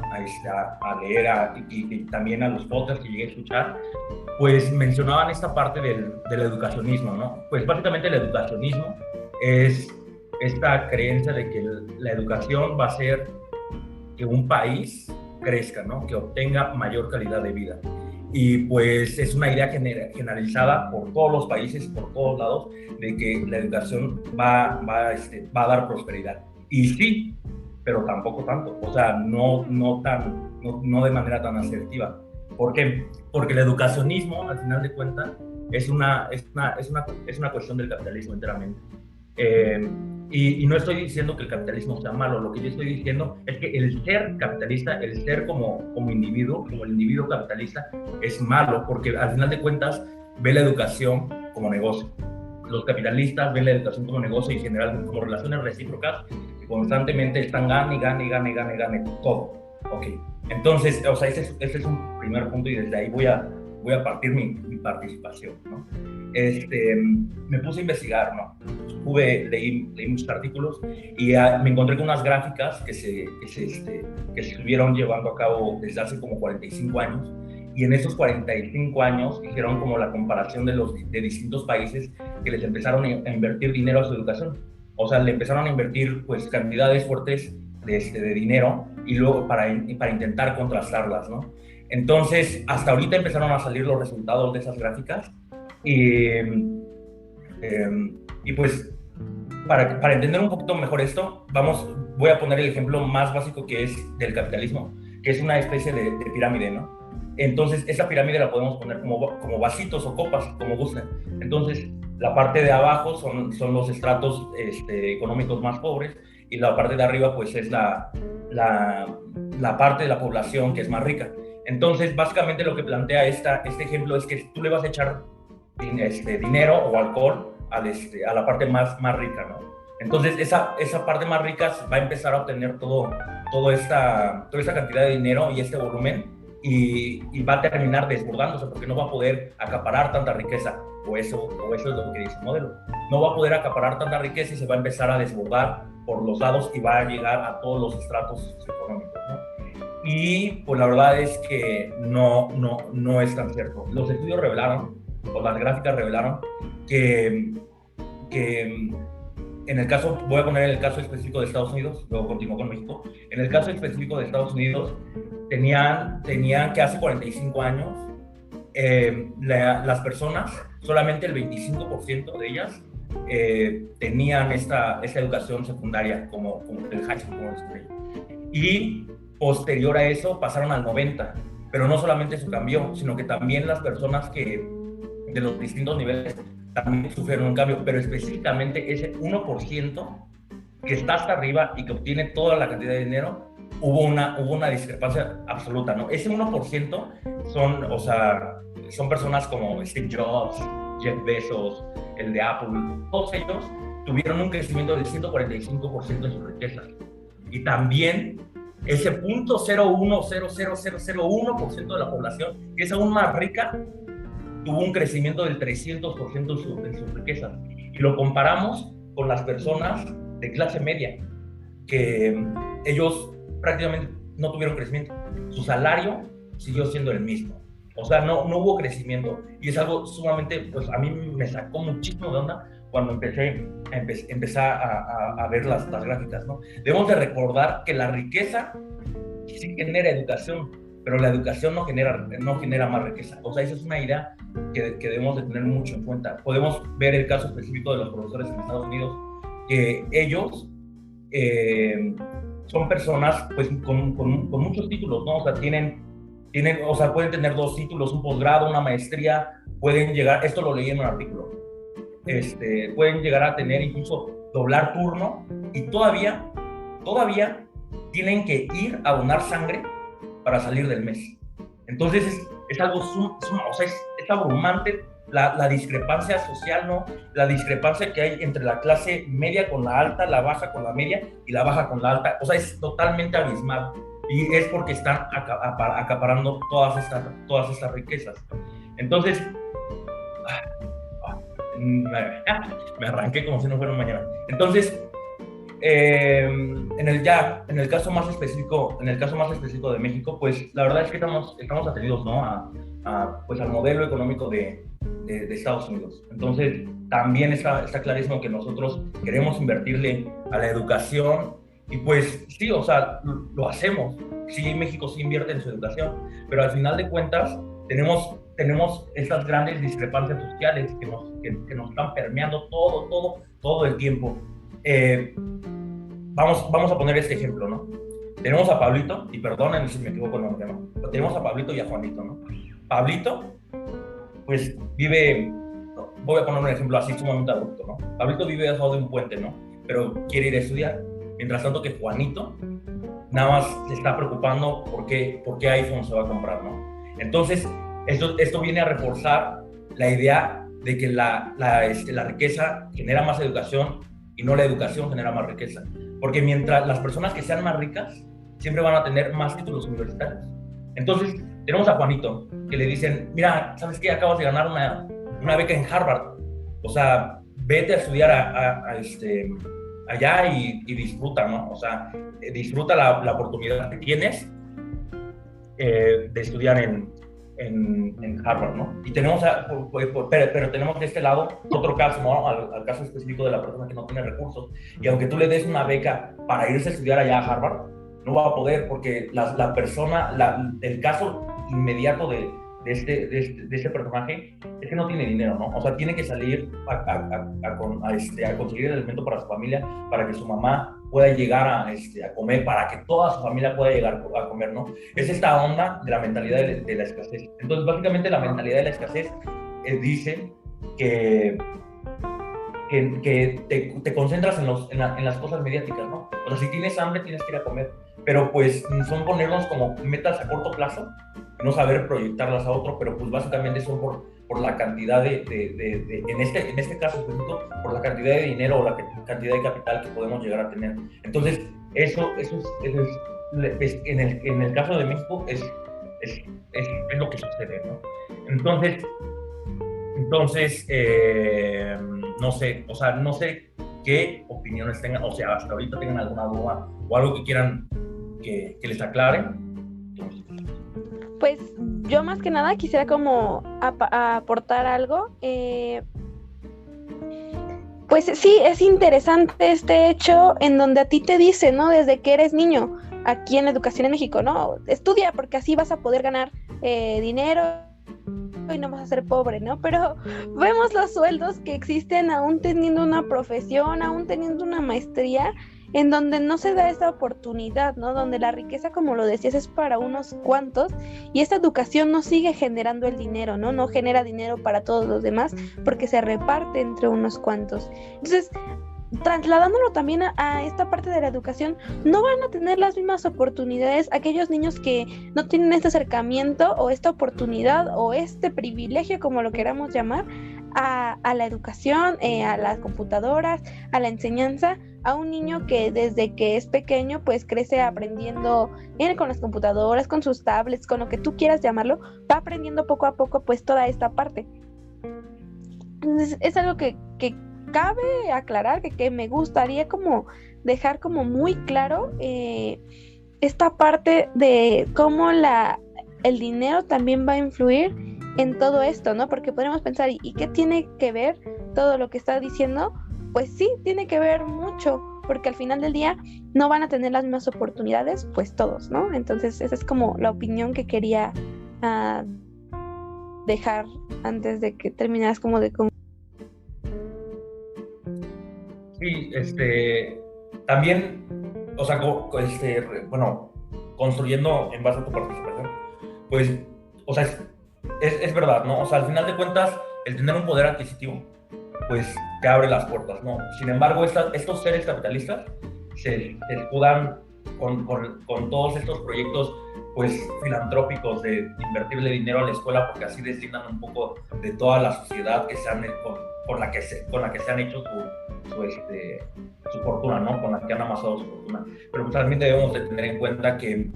leer y también a los podcasts que llegué a escuchar, pues mencionaban esta parte del educacionismo, ¿no? Pues básicamente el educacionismo es esta creencia de que la educación va a hacer que un país crezca, ¿no? Que obtenga mayor calidad de vida. Y pues es una idea generalizada por todos los países, por todos lados, de que la educación va a dar prosperidad. Y sí, pero tampoco tanto, o sea, no de manera tan asertiva. ¿Por qué? Porque el educacionismo, al final de cuentas, es una cuestión del capitalismo enteramente. Y no estoy diciendo que el capitalismo sea malo, lo que yo estoy diciendo es que el ser capitalista, el ser como individuo, como el individuo capitalista, es malo, porque al final de cuentas ve la educación como negocio. Los capitalistas ven la educación como negocio y generalmente como relaciones recíprocas que constantemente están gane todo. Ok, entonces, o sea, ese es un primer punto y desde ahí voy a partir mi participación, ¿no? Me puse a investigar, ¿no? Leí muchos artículos y me encontré con unas gráficas que se estuvieron llevando a cabo desde hace como 45 años, y en esos 45 años hicieron como la comparación de distintos países que les empezaron a invertir dinero a su educación. O sea, le empezaron a invertir pues cantidades fuertes de dinero y luego para intentar contrastarlas, ¿no? Entonces, hasta ahorita empezaron a salir los resultados de esas gráficas y pues para entender un poquito mejor esto, voy a poner el ejemplo más básico que es del capitalismo, que es una especie de pirámide, ¿no? Entonces, esa pirámide la podemos poner como vasitos o copas, como gusten. Entonces, la parte de abajo son los estratos económicos más pobres, y la parte de arriba pues es la parte de la población que es más rica. Entonces, básicamente lo que plantea este ejemplo es que tú le vas a echar dinero o alcohol a la parte más rica, ¿no? Entonces, esa parte más rica va a empezar a obtener toda esta cantidad de dinero y este volumen, y va a terminar desbordándose porque no va a poder acaparar tanta riqueza, o eso es lo que dice el modelo. No va a poder acaparar tanta riqueza y se va a empezar a desbordar por los lados y va a llegar a todos los estratos económicos, ¿no? Y pues la verdad es que no es tan cierto. Los estudios revelaron, o las gráficas revelaron, que en el caso, voy a poner el caso específico de Estados Unidos, luego continúo con México. En el caso específico de Estados Unidos, tenían que hace 45 años, las personas, solamente el 25% de ellas tenían esta educación secundaria, como el high school, como el y posterior a eso pasaron al 90%, pero no solamente eso cambió, sino que también las personas que de los distintos niveles también sufrieron un cambio, pero específicamente ese 1% que está hasta arriba y que obtiene toda la cantidad de dinero, hubo una discrepancia absoluta, ¿no? Ese 1% son personas como Steve Jobs, Jeff Bezos, el de Apple, todos ellos tuvieron un crecimiento del 145% en sus riquezas. Y también ese 0.010001% de la población, que es aún más rica, tuvo un crecimiento del 300% en sus riquezas. Y lo comparamos con las personas de clase media, que ellos prácticamente no tuvieron crecimiento. Su salario siguió siendo el mismo. O sea, no hubo crecimiento. Y es algo sumamente, pues a mí me sacó muchísimo de onda cuando empecé a ver las gráficas, ¿no? Debemos de recordar que la riqueza sí genera educación, pero la educación no genera más riqueza. O sea, esa es una idea que debemos de tener mucho en cuenta. Podemos ver el caso específico de los profesores en Estados Unidos, que ellos son personas pues con muchos títulos, ¿no? O sea, pueden tener 2 títulos, un posgrado, una maestría, pueden llegar, esto lo leí en un artículo, pueden llegar a tener incluso doblar turno y todavía tienen que ir a donar sangre para salir del mes. Entonces es algo o sea, es abrumante la discrepancia social, ¿no? La discrepancia que hay entre la clase media con la alta, la baja con la media y la baja con la alta. O sea, es totalmente abismal. Y es porque están acaparando todas estas riquezas. Entonces, me arranqué como si no fuera un mañana. Entonces, en el caso más específico de México, pues la verdad es que estamos atendidos, ¿no? Pues al modelo económico de Estados Unidos. Entonces, también está clarísimo que nosotros queremos invertirle a la educación. Y pues sí, o sea, lo hacemos. Sí, México sí invierte en su educación, pero al final de cuentas tenemos estas grandes discrepancias sociales que nos están permeando todo el tiempo. Vamos a poner este ejemplo, ¿no? Tenemos a Pablito, y perdonen si me equivoco el nombre, ¿no? Pero tenemos a Pablito y a Juanito, ¿no? Pablito, pues voy a poner un ejemplo así sumamente abrupto, ¿no? Pablito vive debajo de un puente, ¿no? Pero quiere ir a estudiar. Mientras tanto que Juanito nada más se está preocupando por qué iPhone se va a comprar, ¿no? Entonces, esto viene a reforzar la idea de que la riqueza genera más educación y no la educación genera más riqueza. Porque mientras las personas que sean más ricas siempre van a tener más títulos universitarios. Entonces, tenemos a Juanito que le dicen, mira, ¿sabes qué? Acabas de ganar una beca en Harvard. O sea, vete a estudiar allá y disfruta, ¿no? O sea, disfruta la oportunidad que tienes de estudiar en Harvard, ¿no? Y tenemos, pero tenemos de este lado otro caso, ¿no? Al caso específico de la persona que no tiene recursos. Y aunque tú le des una beca para irse a estudiar allá a Harvard, no va a poder porque el caso inmediato de este personaje es que no tiene dinero, ¿no? O sea, tiene que salir a conseguir el alimento para su familia, para que su mamá pueda llegar a comer, para que toda su familia pueda llegar a comer, ¿no? Es esta onda de la mentalidad de la escasez. Entonces, básicamente, la mentalidad de la escasez dice que te concentras en las cosas mediáticas, ¿no? O sea, si tienes hambre, tienes que ir a comer. Pero, pues, son ponernos como metas a corto plazo, no saber proyectarlas a otro, pero pues básicamente son por la cantidad en este caso específico, por la cantidad de dinero o la cantidad de capital que podemos llegar a tener. Entonces, eso es en el caso de México es lo que sucede, ¿no? Entonces no sé qué opiniones tengan, o sea, hasta ahorita tengan alguna duda o algo que quieran que les aclare.
Pues yo más que nada quisiera como aportar algo. Pues sí, es interesante este hecho en donde a ti te dicen, ¿no? Desde que eres niño, aquí en la educación en México, ¿no? Estudia porque así vas a poder ganar dinero y no vas a ser pobre, ¿no? Pero vemos los sueldos que existen aún teniendo una profesión, aún teniendo una maestría, en donde no se da esa oportunidad, ¿no? Donde la riqueza, como lo decías, es para unos cuantos y esta educación no sigue generando el dinero, ¿no? No genera dinero para todos los demás porque se reparte entre unos cuantos. Entonces, trasladándolo también a esta parte de la educación, no van a tener las mismas oportunidades aquellos niños que no tienen este acercamiento o esta oportunidad o este privilegio, como lo queramos llamar, a la educación, a las computadoras, a la enseñanza, a un niño que desde que es pequeño pues crece aprendiendo con las computadoras, con sus tablets, con lo que tú quieras llamarlo, va aprendiendo poco a poco pues toda esta parte. Entonces es algo que cabe aclarar, que me gustaría como dejar como muy claro esta parte de cómo el dinero también va a influir en todo esto, ¿no? Porque podemos pensar, ¿y qué tiene que ver todo lo que está diciendo? Pues sí, tiene que ver mucho, porque al final del día no van a tener las mismas oportunidades, pues todos, ¿no? Entonces esa es como la opinión que quería dejar antes de que terminaras como de...
Sí, también, o sea, bueno, construyendo en base a tu participación, pues, o sea, es verdad, ¿no? O sea, al final de cuentas, el tener un poder adquisitivo, pues, te abre las puertas, ¿no? Sin embargo, estos seres capitalistas se escudan con todos estos proyectos, pues, filantrópicos de invertirle dinero a la escuela, porque así designan un poco de toda la sociedad que se han, con la que se han hecho su fortuna, ¿no? Con la que han amasado su fortuna. Pero pues, también debemos de tener en cuenta que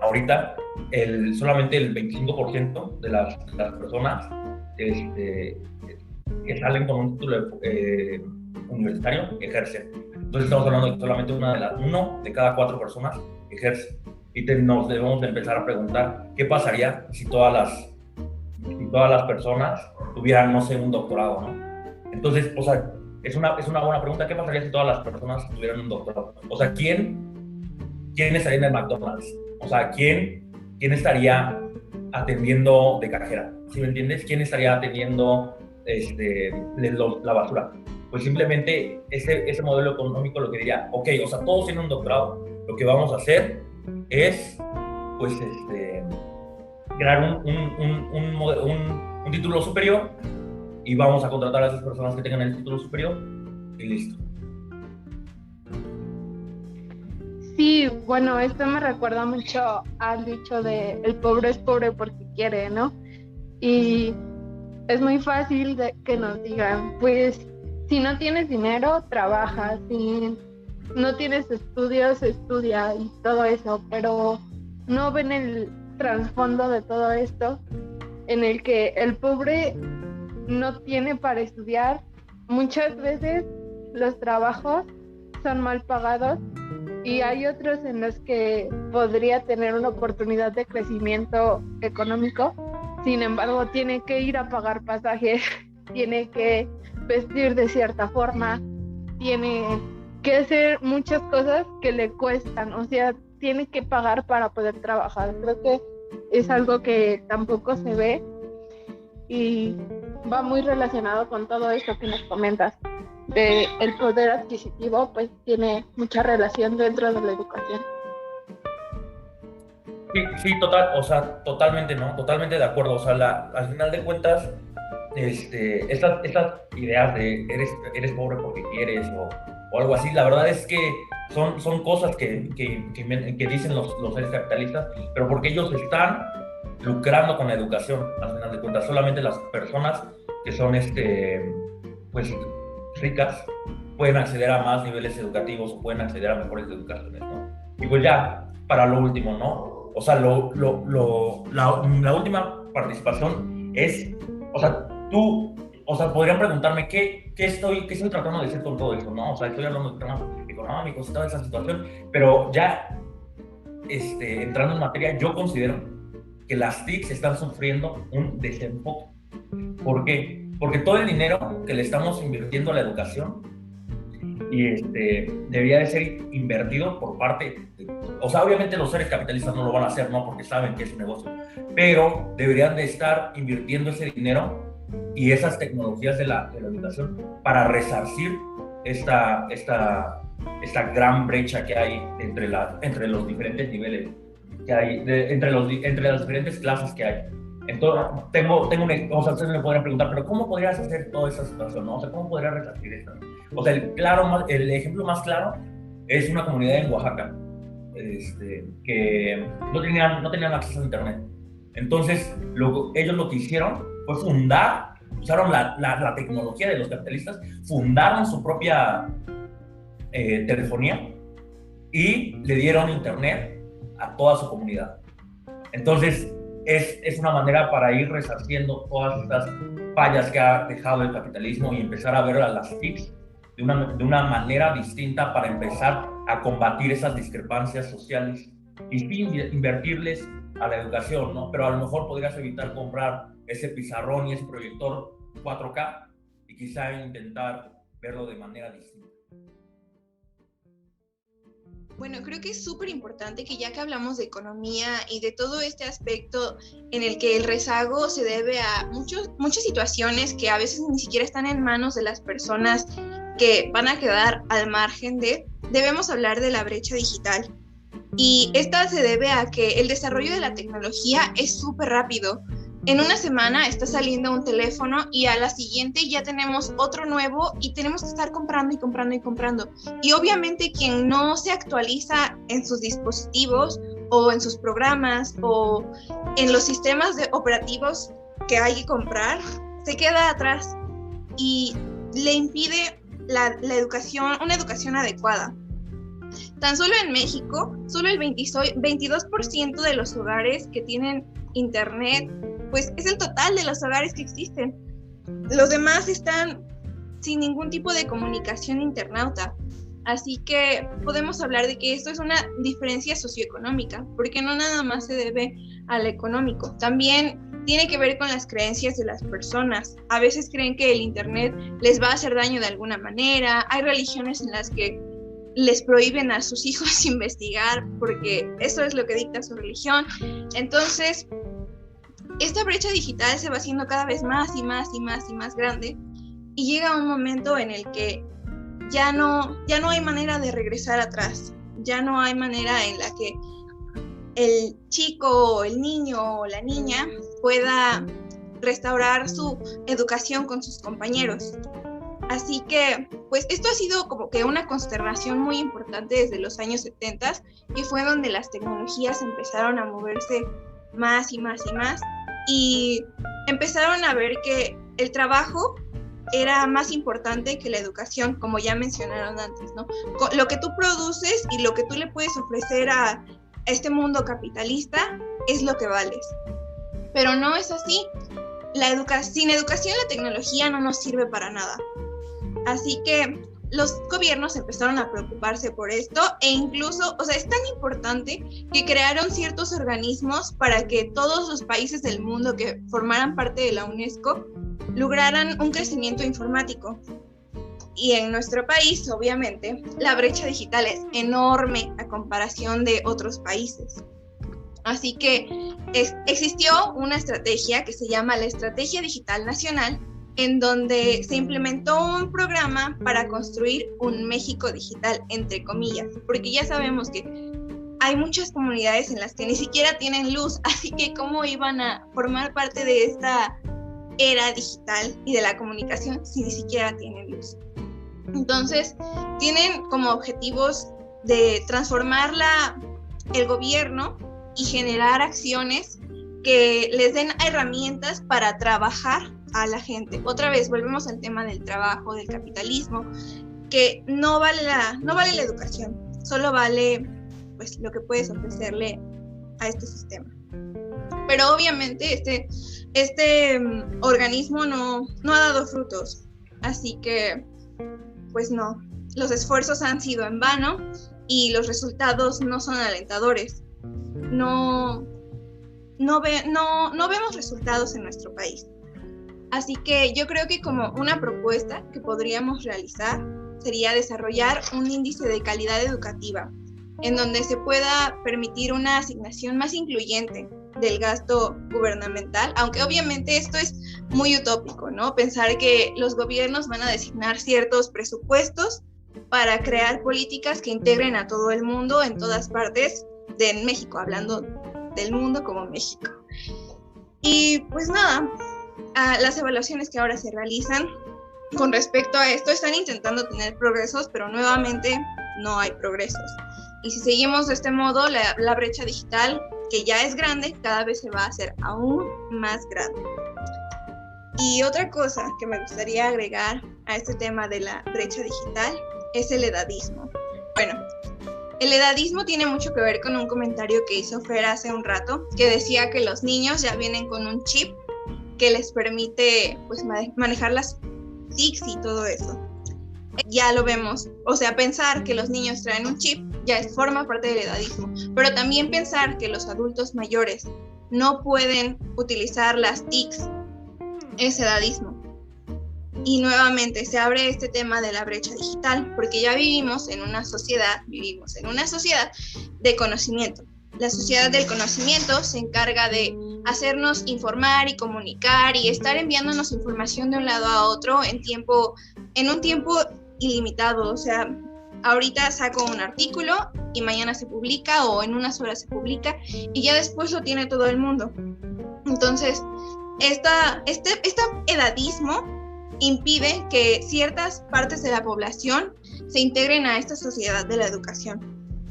ahorita solamente el 25% de las personas que salen con un título universitario ejercen. Entonces estamos hablando de que solamente uno de cada 4 personas ejerce. Y nos debemos de empezar a preguntar qué pasaría si todas las personas tuvieran, no sé, un doctorado, ¿no? Entonces, o sea, es una buena pregunta. ¿Qué pasaría si todas las personas tuvieran un doctorado? O sea, ¿quién estaría en el McDonald's? O sea, ¿quién estaría atendiendo de cajera? ¿Sí me entiendes? ¿Quién estaría atendiendo la basura? Pues simplemente ese modelo económico lo que diría, ok, o sea, todos tienen un doctorado. Lo que vamos a hacer es, pues, crear un título superior y vamos a contratar a esas personas que tengan el título superior y listo.
Sí, bueno, esto me recuerda mucho al dicho de el pobre es pobre porque quiere, ¿no? Y es muy fácil que nos digan, pues, si no tienes dinero, trabaja, si no tienes estudios, estudia y todo eso, pero no ven el trasfondo de todo esto, en el que el pobre no tiene para estudiar. Muchas veces los trabajos son mal pagados y hay otros en los que podría tener una oportunidad de crecimiento económico, sin embargo tiene que ir a pagar pasajes, tiene que vestir de cierta forma, tiene que hacer muchas cosas que le cuestan, o sea, tiene que pagar para poder trabajar. Creo que es algo que tampoco se ve y va muy relacionado con todo esto que nos comentas. El poder adquisitivo pues tiene mucha relación dentro de la educación.
Sí, o sea, totalmente, ¿no? Totalmente de acuerdo. O sea, al final de cuentas, estas ideas de eres pobre porque quieres o algo así, la verdad es que son cosas que dicen los seres capitalistas, pero porque ellos están lucrando con la educación, al final de cuentas. Solamente las personas que son pues ricas pueden acceder a más niveles educativos o pueden acceder a mejores educaciones, ¿no? Y pues ya, para lo último, ¿no? O sea, la última participación es, o sea, podrían preguntarme qué estoy tratando de hacer con todo esto, ¿no? O sea, estoy hablando de temas económicos y toda esa situación, pero ya, entrando en materia, yo considero que las TICs están sufriendo un desenfoque. ¿Por qué? Porque todo el dinero que le estamos invirtiendo a la educación debería de ser invertido por parte o sea, obviamente los seres capitalistas no lo van a hacer, ¿no? Porque saben que es un negocio, pero deberían de estar invirtiendo ese dinero y esas tecnologías de la educación para resarcir esta gran brecha que hay entre los diferentes niveles que hay, entre las diferentes clases que hay. Entonces, o sea, ustedes me podrían preguntar, pero ¿cómo podrías hacer toda esa situación, no? O sea, ¿cómo podrías resarcir esto? O sea, el ejemplo más claro es una comunidad en Oaxaca, que no tenían acceso a internet. Entonces, ellos lo que hicieron fue fundar usaron la tecnología de los capitalistas, fundaron su propia telefonía y le dieron internet a toda su comunidad. Entonces, es una manera para ir resarciendo todas estas fallas que ha dejado el capitalismo y empezar a ver a las TICs de una manera distinta para empezar a combatir esas discrepancias sociales y sin invertirles a la educación, ¿no? Pero a lo mejor podrías evitar comprar ese pizarrón y ese proyector 4K y quizá intentar verlo de manera distinta.
Bueno, creo que es súper importante que ya que hablamos de economía y de todo este aspecto en el que el rezago se debe a muchas situaciones que a veces ni siquiera están en manos de las personas que van a quedar al margen debemos hablar de la brecha digital. Y esta se debe a que el desarrollo de la tecnología es súper rápido. En una semana está saliendo un teléfono y a la siguiente ya tenemos otro nuevo y tenemos que estar comprando y comprando y comprando. Y obviamente quien no se actualiza en sus dispositivos o en sus programas o en los sistemas operativos que hay que comprar, se queda atrás y le impide la educación, una educación adecuada. Tan solo en México, solo el 22% de los hogares que tienen internet, pues es el total de los hogares que existen. Los demás están sin ningún tipo de comunicación internauta. Así que podemos hablar de que esto es una diferencia socioeconómica, porque no nada más se debe al económico. También tiene que ver con las creencias de las personas. A veces creen que el internet les va a hacer daño de alguna manera. Hay religiones en las que les prohíben a sus hijos investigar porque eso es lo que dicta su religión. Entonces, esta brecha digital se va haciendo cada vez más y más y más y más grande y llega un momento en el que ya no hay manera de regresar atrás, ya no hay manera en la que el chico o el niño o la niña pueda restaurar su educación con sus compañeros. Así que, pues esto ha sido como que una consternación muy importante desde los años 70, que fue donde las tecnologías empezaron a moverse más y más y más, y empezaron a ver que el trabajo era más importante que la educación, como ya mencionaron antes, ¿no? Lo que tú produces y lo que tú le puedes ofrecer a este mundo capitalista es lo que vales. Pero no es así. Sin educación la tecnología no nos sirve para nada. Así que los gobiernos empezaron a preocuparse por esto e incluso, o sea, es tan importante que crearon ciertos organismos para que todos los países del mundo que formaran parte de la UNESCO lograran un crecimiento informático. Y en nuestro país, obviamente, la brecha digital es enorme a comparación de otros países. Así que existió una estrategia que se llama la Estrategia Digital Nacional, en donde se implementó un programa para construir un México digital, entre comillas, porque ya sabemos que hay muchas comunidades en las que ni siquiera tienen luz, así que cómo iban a formar parte de esta era digital y de la comunicación si ni siquiera tienen luz. Entonces, tienen como objetivos de transformar el gobierno y generar acciones que les den herramientas para trabajar a la gente. Otra vez volvemos al tema del trabajo, del capitalismo, que no vale la educación, solo vale pues lo que puedes ofrecerle a este sistema. Pero obviamente este organismo no ha dado frutos, así que pues no, los esfuerzos han sido en vano y los resultados no son alentadores. No vemos resultados en nuestro país. Así que yo creo que como una propuesta que podríamos realizar sería desarrollar un índice de calidad educativa en donde se pueda permitir una asignación más incluyente del gasto gubernamental, aunque obviamente esto es muy utópico, ¿no? Pensar que los gobiernos van a designar ciertos presupuestos para crear políticas que integren a todo el mundo en todas partes de México, hablando del mundo como México. Y pues nada, las evaluaciones que ahora se realizan con respecto a esto están intentando tener progresos, pero nuevamente no hay progresos. Y si seguimos de este modo, la brecha digital, que ya es grande, cada vez se va a hacer aún más grande. Y otra cosa que me gustaría agregar a este tema de la brecha digital es el edadismo. Bueno, el edadismo tiene mucho que ver con un comentario que hizo Fer hace un rato, que decía que los niños ya vienen con un chip que les permite pues manejar las TICs y todo eso. Ya lo vemos, o sea, pensar que los niños traen un chip ya forma parte del edadismo, pero también pensar que los adultos mayores no pueden utilizar las TICs es edadismo. Y nuevamente se abre este tema de la brecha digital, porque ya vivimos en una sociedad de conocimiento. La sociedad del conocimiento se encarga de hacernos informar y comunicar y estar enviándonos información de un lado a otro en un tiempo ilimitado. O sea, ahorita saco un artículo y mañana se publica o en unas horas se publica y ya después lo tiene todo el mundo. Entonces, este edadismo impide que ciertas partes de la población se integren a esta sociedad de la educación.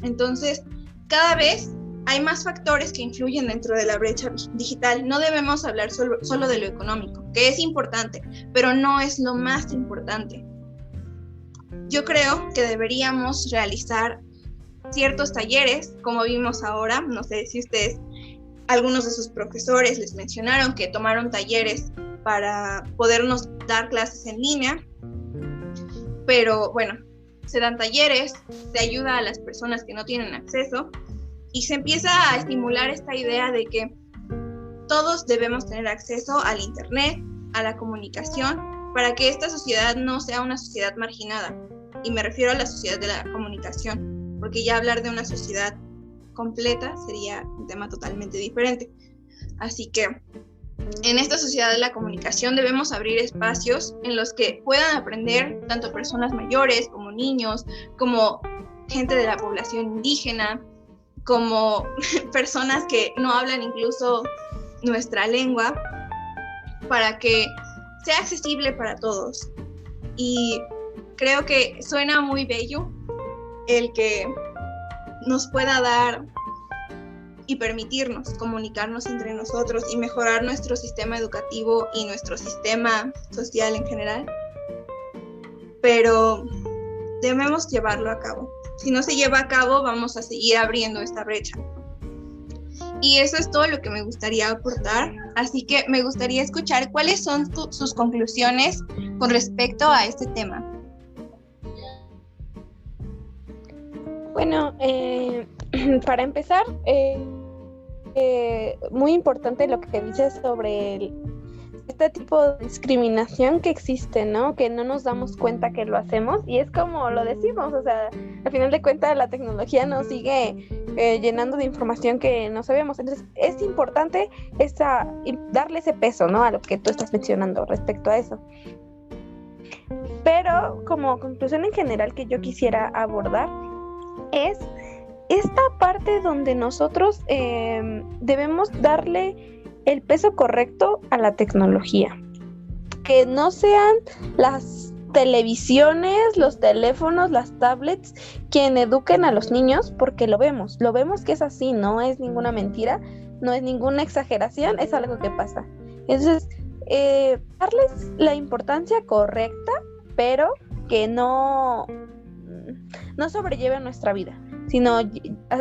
Entonces, cada vez hay más factores que influyen dentro de la brecha digital. No debemos hablar solo de lo económico, que es importante, pero no es lo más importante. Yo creo que deberíamos realizar ciertos talleres, como vimos ahora. No sé si algunos de sus profesores les mencionaron que tomaron talleres para podernos dar clases en línea, pero bueno, se dan talleres, se ayuda a las personas que no tienen acceso y se empieza a estimular esta idea de que todos debemos tener acceso al internet, a la comunicación, para que esta sociedad no sea una sociedad marginada. Y me refiero a la sociedad de la comunicación, porque ya hablar de una sociedad completa sería un tema totalmente diferente. Así que en esta sociedad de la comunicación debemos abrir espacios en los que puedan aprender tanto personas mayores como niños, como gente de la población indígena, como personas que no hablan incluso nuestra lengua, para que sea accesible para todos. Y creo que suena muy bello el que nos pueda dar y permitirnos comunicarnos entre nosotros y mejorar nuestro sistema educativo y nuestro sistema social en general. Pero debemos llevarlo a cabo. Si no se lleva a cabo, vamos a seguir abriendo esta brecha. Y eso es todo lo que me gustaría aportar. Así que me gustaría escuchar cuáles son sus conclusiones con respecto a este tema.
Bueno, para empezar, muy importante lo que dices sobre este tipo de discriminación que existe, ¿no? Que no nos damos cuenta que lo hacemos y es como lo decimos, o sea, al final de cuentas la tecnología nos sigue llenando de información que no sabemos. Entonces es importante darle ese peso, ¿no? A lo que tú estás mencionando respecto a eso. Pero como conclusión en general que yo quisiera abordar es esta parte donde nosotros debemos darle el peso correcto a la tecnología. Que no sean las televisiones, los teléfonos, las tablets quien eduquen a los niños, porque lo vemos que es así, no es ninguna mentira, no es ninguna exageración, es algo que pasa. Entonces, darles la importancia correcta, pero que no sobrelleve nuestra vida, sino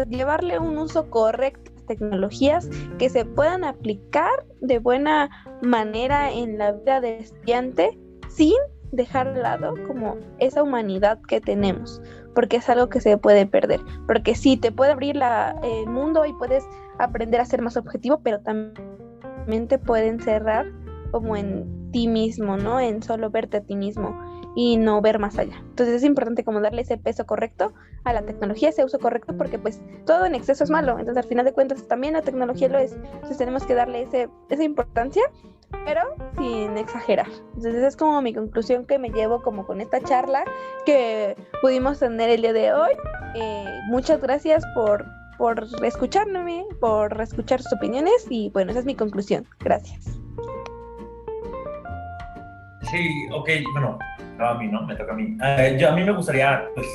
llevarle un uso correcto a las tecnologías que se puedan aplicar de buena manera en la vida del estudiante sin dejar de lado como esa humanidad que tenemos, porque es algo que se puede perder, porque sí, te puede abrir el mundo y puedes aprender a ser más objetivo, pero también te puede encerrar como en ti mismo, ¿no? En solo verte a ti mismo y no ver más allá. Entonces es importante como darle ese peso correcto a la tecnología, ese uso correcto, porque pues todo en exceso es malo. Entonces al final de cuentas también la tecnología lo es. Entonces tenemos que darle esa importancia, pero sin exagerar. Entonces esa es como mi conclusión que me llevo como con esta charla que pudimos tener el día de hoy. Muchas gracias por escucharme, por escuchar sus opiniones y bueno, esa es mi conclusión. Gracias.
Sí, ok, bueno, a mí, ¿no? Me toca a mí. A mí me gustaría, pues,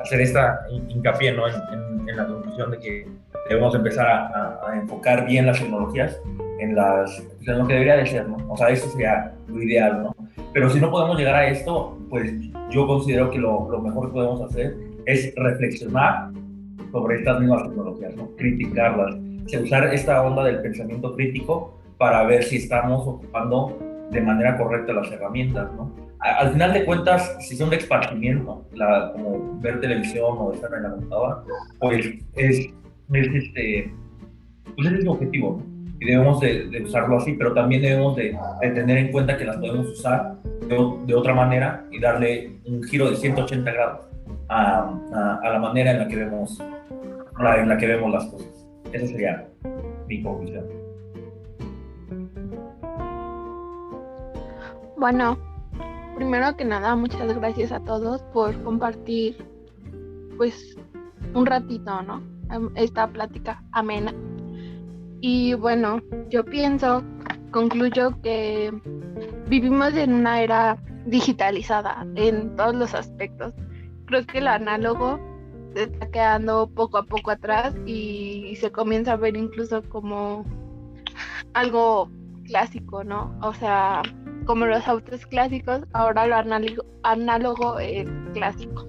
hacer esta hincapié, ¿no? En la conclusión de que debemos empezar a enfocar bien las tecnologías en lo que debería de ser, ¿no? O sea, eso sería lo ideal, ¿no? Pero si no podemos llegar a esto, pues yo considero que lo mejor que podemos hacer es reflexionar sobre estas mismas tecnologías, ¿no? Criticarlas, usar esta onda del pensamiento crítico para ver si estamos ocupando de manera correcta las herramientas, ¿no? Al final de cuentas, si son de esparcimiento, como ver televisión o estar en la computadora, pues es el objetivo, ¿no? Y debemos de usarlo así, pero también debemos de tener en cuenta que las podemos usar de otra manera y darle un giro de 180 grados a la manera en la que vemos las cosas. Esa sería mi conclusión.
Bueno, primero que nada, muchas gracias a todos por compartir, pues, un ratito, ¿no? Esta plática amena. Y bueno, yo concluyo que vivimos en una era digitalizada en todos los aspectos. Creo que el análogo se está quedando poco a poco atrás y se comienza a ver incluso como algo clásico, ¿no? O sea, como los autos clásicos, ahora lo análogo es clásico.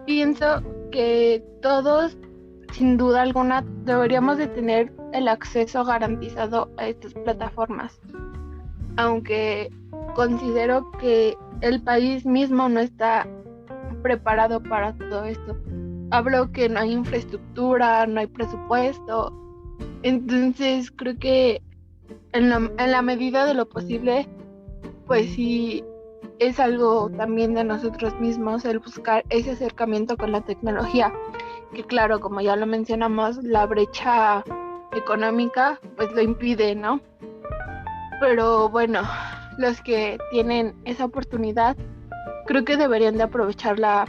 Pienso que todos, sin duda alguna, deberíamos de tener el acceso garantizado a estas plataformas, aunque considero que el país mismo no está preparado para todo esto. Hablo que no hay infraestructura, no hay presupuesto, entonces creo que en la medida de lo posible, pues sí, es algo también de nosotros mismos el buscar ese acercamiento con la tecnología, que claro, como ya lo mencionamos, la brecha económica pues lo impide, ¿no? Pero bueno, los que tienen esa oportunidad creo que deberían de aprovecharla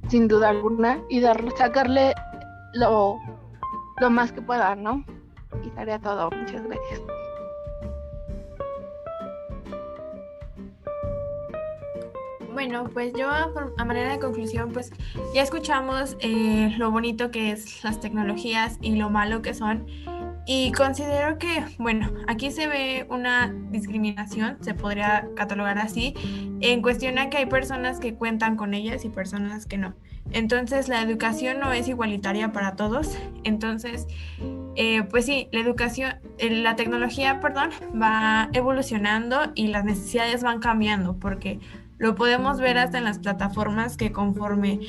sin duda alguna y sacarle lo más que puedan, ¿no? Y sería todo. Muchas gracias.
Bueno, pues yo a manera de conclusión, pues ya escuchamos lo bonito que es las tecnologías y lo malo que son. Y considero que, bueno, aquí se ve una discriminación, se podría catalogar así, en cuestión a que hay personas que cuentan con ellas y personas que no. Entonces, la educación no es igualitaria para todos. Entonces, pues sí, la tecnología, va evolucionando y las necesidades van cambiando, porque lo podemos ver hasta en las plataformas que conforme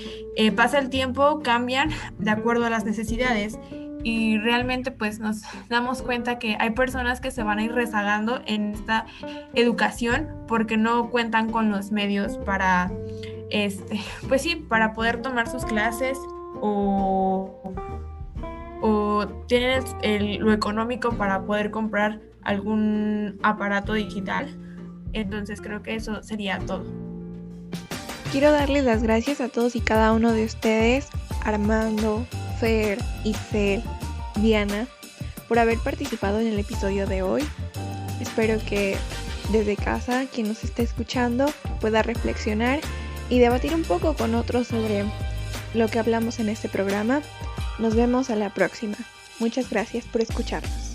pasa el tiempo cambian de acuerdo a las necesidades. Y realmente pues nos damos cuenta que hay personas que se van a ir rezagando en esta educación porque no cuentan con los medios para, pues sí, para poder tomar sus clases o tienen lo económico para poder comprar algún aparato digital. Entonces creo que eso sería todo.
Quiero darles las gracias a todos y cada uno de ustedes, Armando, Fer, Isel, Diana, por haber participado en el episodio de hoy. Espero que desde casa quien nos esté escuchando pueda reflexionar y debatir un poco con otros sobre lo que hablamos en este programa. Nos vemos a la próxima. Muchas gracias por escucharnos.